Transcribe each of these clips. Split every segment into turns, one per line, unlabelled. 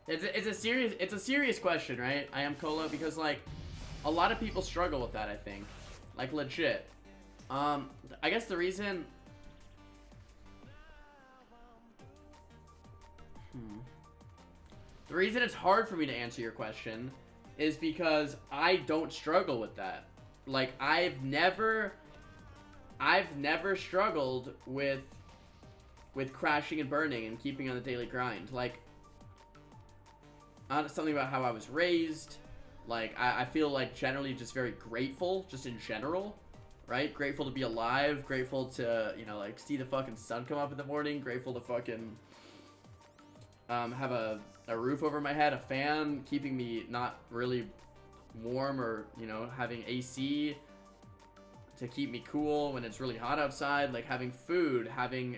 It's a serious question, right? I am Cola because like a lot of people struggle with that, I think. Like legit. I guess the reason the reason it's hard for me to answer your question is because I don't struggle with that. Like I've never struggled with crashing and burning and keeping on the daily grind. Like something about how I was raised. Like I feel like generally just very grateful, just in general, right? Grateful to be alive, grateful to, you know, like see the fucking sun come up in the morning, grateful to fucking have a roof over my head, a fan keeping me not really warm, or, you know, having AC to keep me cool when it's really hot outside, like having food, having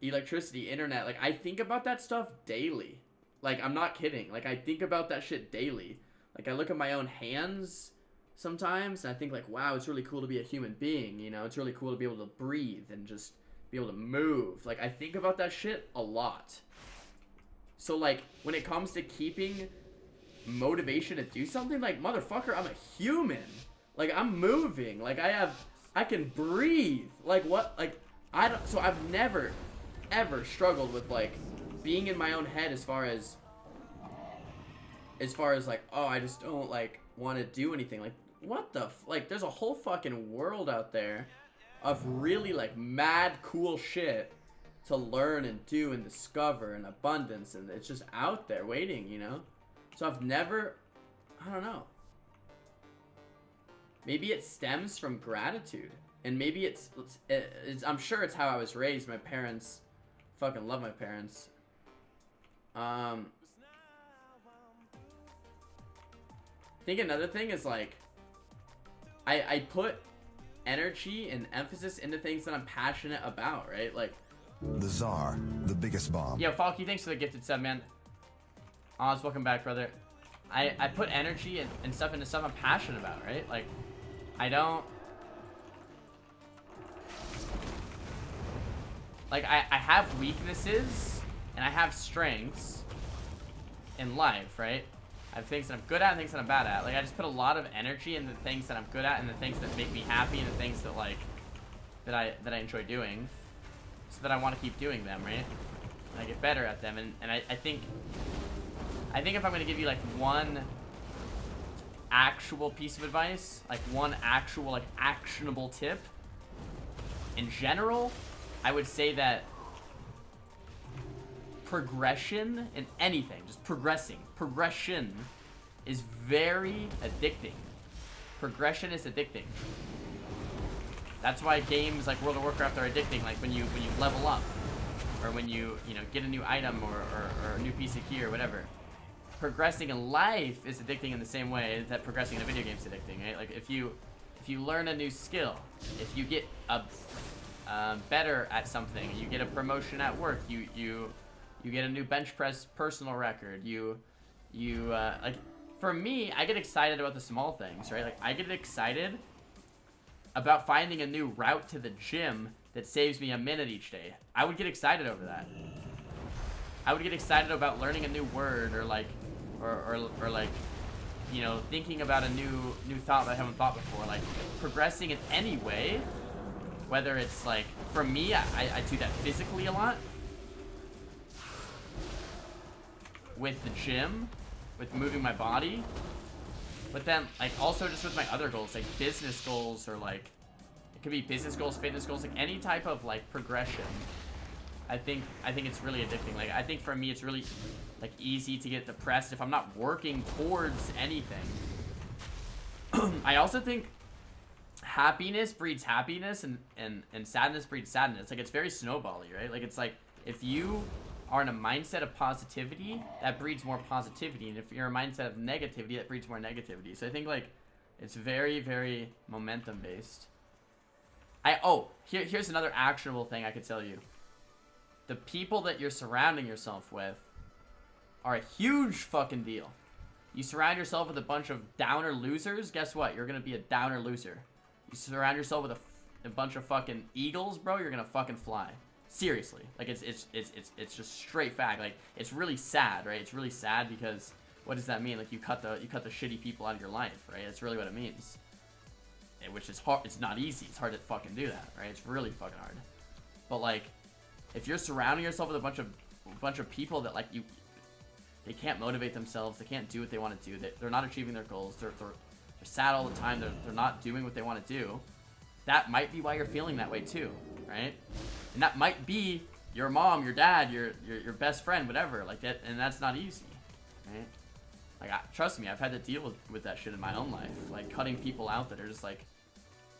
electricity, internet. Like I think about that stuff daily. Like I'm not kidding. Like I think about that shit daily. Like I look at my own hands sometimes and I think like, wow, it's really cool to be a human being, you know? It's really cool to be able to breathe and just be able to move. Like I think about that shit a lot. So like when it comes to keeping motivation to do something, like motherfucker, I'm a human. Like I'm moving. Like I can breathe. Like what? Like so I've never ever struggled with like being in my own head as far as like, oh, I just don't like want to do anything. Like what the like there's a whole fucking world out there of really like mad cool shit to learn and do and discover, and abundance, and it's just out there waiting, you know? So I've never, I don't know. Maybe it stems from gratitude, and maybe it's I'm sure it's how I was raised. My parents, fucking love my parents. I think another thing is like, I put energy and emphasis into things that I'm passionate about, right? Like,
the Czar, the biggest bomb.
Yo, Falky, thanks for the gifted sub, man. Oz, welcome back, brother. I put energy and stuff into stuff I'm passionate about, right? Like, I don't... Like, I have weaknesses, and I have strengths in life, right? I have things that I'm good at and things that I'm bad at. Like, I just put a lot of energy in the things that I'm good at and the things that make me happy and the things that, like, that I enjoy doing. So that I want to keep doing them, right? And I get better at them, and I think if I'm gonna give you like one actual piece of advice, like one actual like actionable tip, in general, I would say that progression in anything, just progression is very addicting. Progression is addicting. That's why games like World of Warcraft are addicting. Like when you level up, or when you get a new item or a new piece of gear or whatever. Progressing in life is addicting in the same way that progressing in a video game is addicting, right? Like if you learn a new skill, if you get better at something, you get a promotion at work, you get a new bench press personal record, like for me, I get excited about the small things, right? Like I get excited about finding a new route to the gym that saves me a minute each day. I would get excited over that. I would get excited about learning a new word, or like, or like, you know, thinking about a new thought that I haven't thought before. Like progressing in any way, whether it's like, for me, I do that physically a lot. With the gym, with moving my body. But then, like, also just with my other goals, like business goals, or like, it could be business goals, fitness goals, like any type of like progression. I think it's really addicting. Like, I think for me, it's really like easy to get depressed if I'm not working towards anything. I also think happiness breeds happiness, and sadness breeds sadness. Like, it's very snowbally, right? Like, it's like, if you are in a mindset of positivity, that breeds more positivity, and if you're in a mindset of negativity, that breeds more negativity. So I think like it's very, very momentum based. Here's another actionable thing I could tell you. The people that you're surrounding yourself with are a huge fucking deal. You surround yourself with a bunch of downer losers, guess what? You're gonna be a downer loser. You surround yourself with a bunch of fucking eagles, bro, you're gonna fucking fly. Seriously, like it's just straight fact. Like it's really sad, right? It's really sad because what does that mean? Like you cut the shitty people out of your life, right? That's really what it means. Which is hard. It's not easy. It's hard to fucking do that, right? It's really fucking hard. But like, if you're surrounding yourself with a bunch of people that like they can't motivate themselves, they can't do what they want to do, they're not achieving their goals, they're sad all the time, they're not doing what they want to do. That might be why you're feeling that way too, right? And that might be your mom, your dad, your best friend, whatever, like that, and that's not easy, right? Like, trust me, I've had to deal with that shit in my own life, like cutting people out that are just like,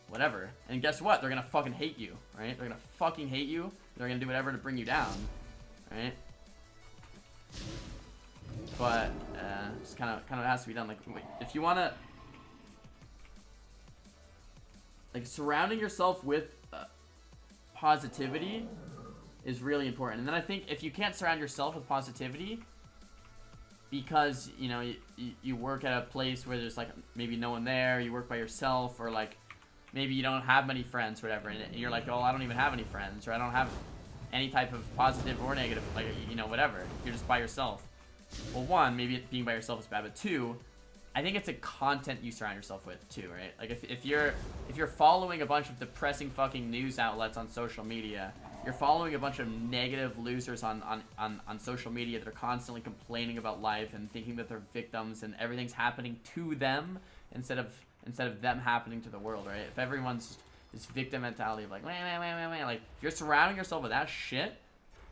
whatever. And guess what? They're gonna fucking hate you, right? They're gonna fucking hate you. They're gonna do whatever to bring you down, right? But just kind of has to be done. Like, if you wanna, like, surrounding yourself with positivity is really important. And then I think if you can't surround yourself with positivity because you know you work at a place where there's like maybe no one there, you work by yourself, or like maybe you don't have many friends or whatever, and you're like, oh, I don't even have any friends, or I don't have any type of positive or negative, like, you know, whatever, you're just by yourself. Well, one, maybe being by yourself is bad, but two, I think it's a content you surround yourself with too, right? Like if you're following a bunch of depressing fucking news outlets on social media, you're following a bunch of negative losers on social media that are constantly complaining about life and thinking that they're victims and everything's happening to them instead of them happening to the world, right? If everyone's this victim mentality of like, like if you're surrounding yourself with that shit,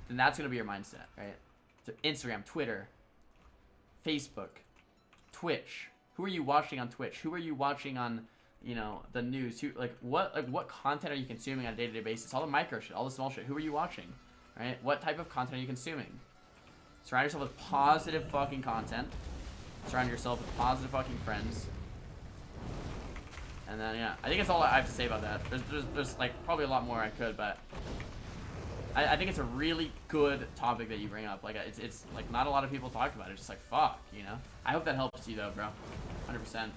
then that's gonna be your mindset, right? So Instagram, Twitter, Facebook, Twitch. Who are you watching on Twitch? Who are you watching on, you know, the news? Who, what content are you consuming on a day-to-day basis? All the micro shit, all the small shit. Who are you watching? Right? What type of content are you consuming? Surround yourself with positive fucking content. Surround yourself with positive fucking friends. And then yeah, I think that's all I have to say about that. There's like probably a lot more I could, but I think it's a really good topic that you bring up. Like it's like not a lot of people talk about it. It's just like fuck, you know. I hope that helps you though, bro. 100%.